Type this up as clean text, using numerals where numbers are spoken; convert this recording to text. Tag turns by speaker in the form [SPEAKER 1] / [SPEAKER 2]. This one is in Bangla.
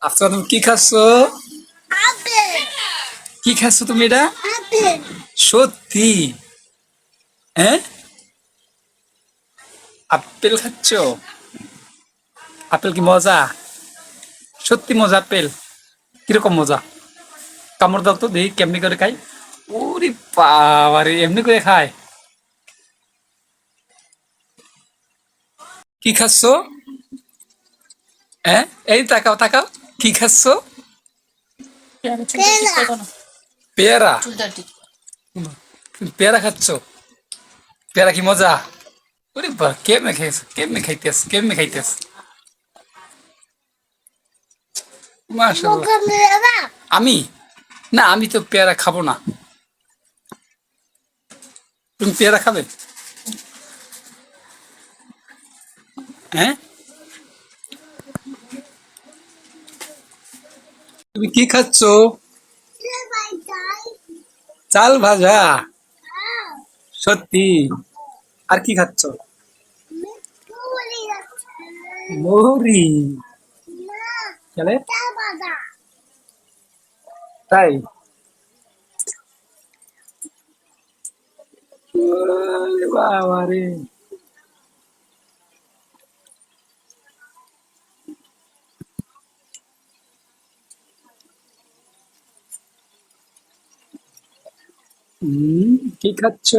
[SPEAKER 1] আচ্ছা, তুমি কি খাচ্ছ? কি খাচ্ছ তুমি এটা? সত্যি? হ্যাঁ, আপেল খাচ্ছ? আপেল কি মজা? সত্যি মজা আপেল? কিরকম মজা? কামড় দাও তো দেখি কেমনি করে খাই। ওরে বাবারে, এমনি করে খায়? কি খাচ্ছ? হ্যাঁ, এই তাকাও তাকাও। কি খাচ্ছ? পেয়ারা? তুমি পেয়ারা খাচ্ছ? পেয়ারা কি মজা? ওরে বা, কেমনে খাইছ, কেমনে খাইতেছ, কেমনে খাইতেছ? মাশাআল্লাহ। আমি? না, আমি তো পেয়ারা খাবো না। তুমি পেয়ারা খাবে? হ্যাঁ, তুমি কি খাচ্ছ? চাল ভাজা? সত্যি? আর কি খাচ্ছ? মৌরি? তাহলে? তাই? ওরে বাবা রে! কি খাচ্ছ?